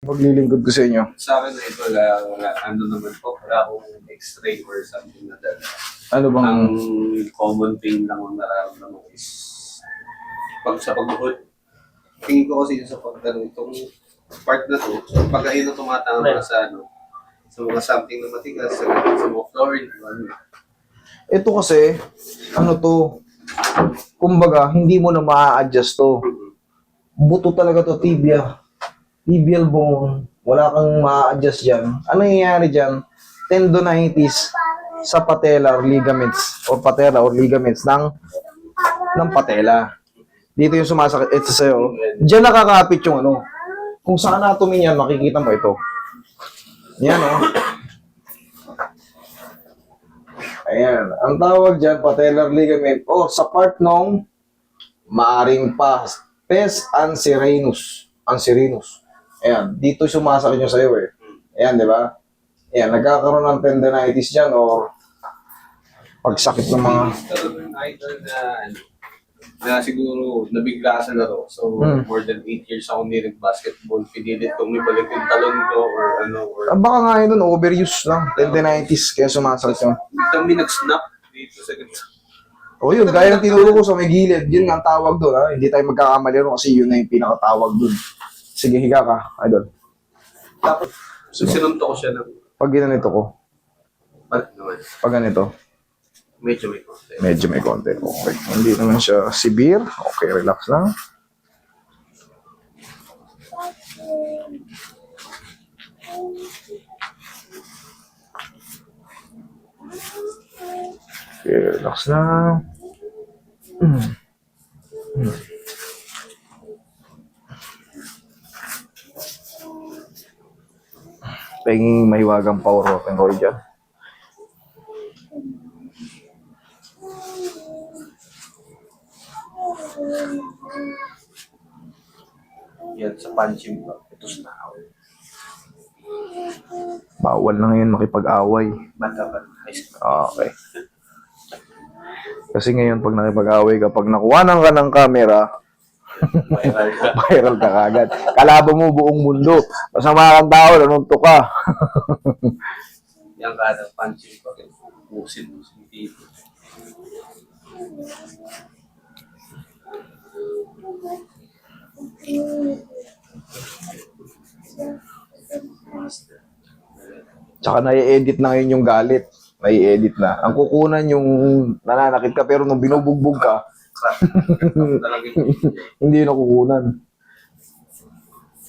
Maglilingkod ko sa inyo. Sa akin na ito, ano naman po, wala akong x-ray or something na dala. Ano bang... Ang common thing lang ang nararamdaman ko is sa pagbuhod. Tingin ko kasi sa pagdalo itong part na to, pag ayun na tumatama sa sa mga something na matigas, sa mga flooring, Ito kasi, ano to, kumbaga, hindi mo na ma-adjust to. Buto talaga to, tibia. Tibial bone. Wala kang ma-adjust dyan. Ano nangyayari dyan? Tendonitis sa patellar ligaments or patella or ligaments ng patella. Dito yung sumasakit. Ito sa'yo. Diyan nakakapit yung ano. Kung sa anatomy niyan, makikita mo ito. Yan, oh. Ayan. Ang tawag dyan, patellar ligament o sa part nung maaring pes anserinus. Anserinus. Ayan. Dito sumasakit yung sa'yo eh. Ayan, di ba? Ayan. Nagkakaroon ng tendonitis dyan or pagsakit ng mga... Either na siguro nabigla sa laro. So, more than 8 years ako hindi nag-basketball. Pinilit kong ibalik yung talon ko or ano. Or... Baka nga yun, overuse lang. Tendonitis, kaya sumasakit yun. Kami nag-snap dito sa ganito. O yun, gaya ng tinuro ko sa may gilid, yun nga ang tawag doon. Ha? Hindi tayo magkakamali rin kasi yun na yung pinakatawag doon. Sige, higa ka. Idol. Tapos, sinunto ko siya ng... Pag ginanito ko, pag ganito, medyo may konti. medyo may konti. Okay. Hindi naman siya severe. Okay, relax lang. Okay, relax lang. Pahinging mahiwagang power rock and roll dyan. Yan, sa punching bag. Ito sa nakaw. Bawal na ngayon makipag-away. Bata. Okay. Kasi ngayon, pag nakipag-away ka, pag nakuhanan ka ng camera, viral ka kagad. Kalaban mo buong mundo. Masama kang tao, nanunto ka. Yan ka ng punching bag. Musin dito. Tsaka nai-edit na ngayon yung galit. Nai-edit na. Ang kukunan yung nananakit ka, pero nung binubugbog ka, hindi na kukunan.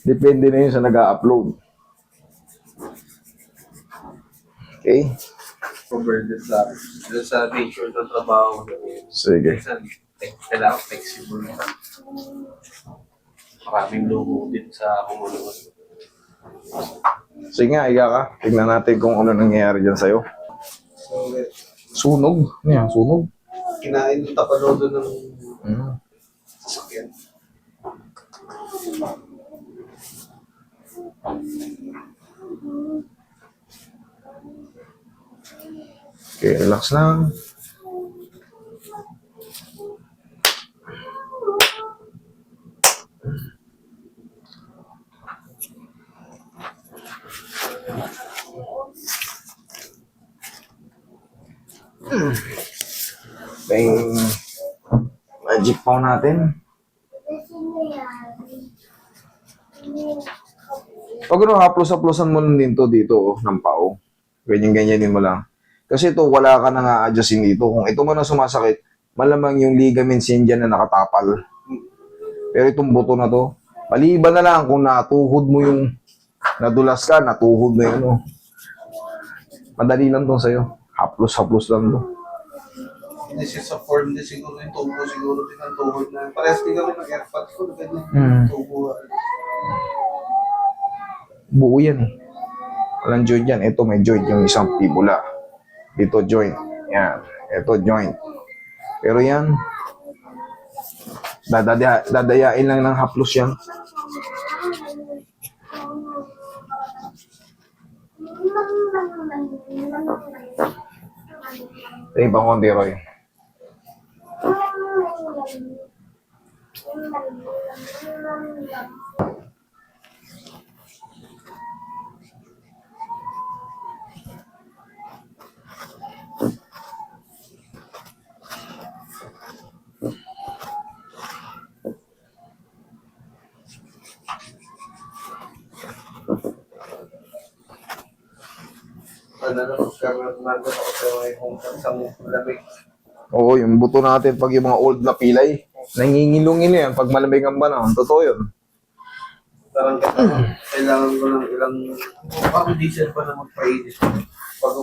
Depende na yun sa nag-upload. Okay? Converted sa nature ng trabaho. Sige. Kailangan flexible na. Maraming luho din sa kumulo. Sige nga, higa ka. Tignan natin kung ano nangyayari dyan sa'yo. Sunog? Ano yan? Sunog? Kinain yung tapalodo ng sasakyan. Okay, relax lang. Yung magic paw natin. Pag ano, haplos-haplosan mo din to dito, oh, ng pao. Ganyan-ganyanin mo lang. Kasi ito, wala ka na nga-adjustin dito. Kung ito man ang sumasakit, malamang yung ligaments yan dyan na nakatapal. Pero itong buto na to, maliban na lang kung natuhod mo yung nadulas ka, natuhod mo yun. Oh. Madali lang to sa'yo. Haplos-haplos lang to. Hindi siya sa form din siguro yung tubo siguro din ang tuhod na. Parehas din kami ng airpot ko. Ganyan. Tubo. Buo yan eh. Walang joint yan. Ito may joint yung isang fibula. Dito joint. Yan. Ito joint. Pero yan, dadayain lang ng haplos yan. Tingin pang konti, Roy. na nagkaroon na ako sa may hometown sa lamig. Oo, yung buto natin pag yung mga old na pilay, nangingilungin yan pag malamig ang panahon. Totoo yun. Parang kailangan ko ng ilang, parang diesel pa na magpainit.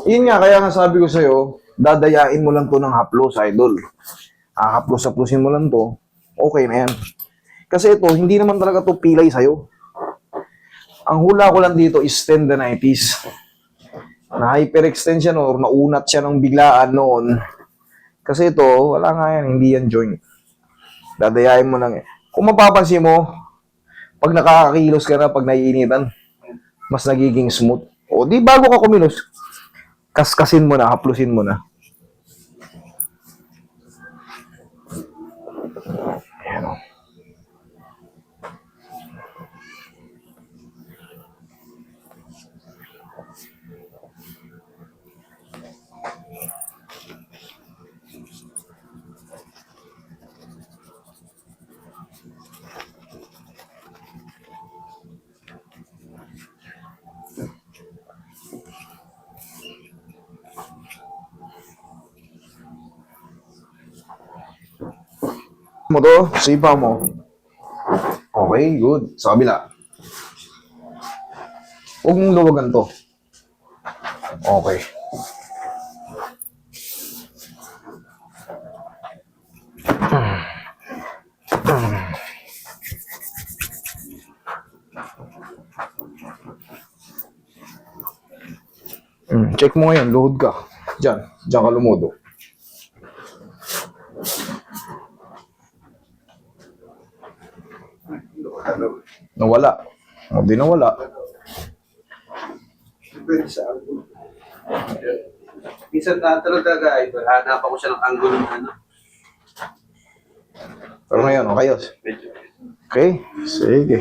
Yun nga, kaya nga sabi ko sa'yo, dadayain mo lang to ng haplos, idol. Haplos-haplosin mo lang to, okay na yan. Kasi ito, hindi naman talaga to pilay sa'yo. Ang hula ko lang dito is tendinitis. Na hyperextend siya or naunat siya ng biglaan noon. Kasi ito, wala nga yan, hindi yan joint. Dadayain mo lang eh. Kung mapapansin mo, pag nakakakilos ka na, pag naiinitan, mas nagiging smooth. O di bago ka kumilos, kaskasin mo na, haplusin mo na. Ayan o. Mo to, sipa mo. Okay, good. Sa kabila. Huwag mong luwagan to. Okay. Check mo ngayon, luhod ka. Diyan ka lumudo. Nawala. O, di nawala. Depende sa angle. Minsan talaga guys, hanap ako siya ng angle ng ano. Pero ngayon, okay. Medyo. Okay, sige.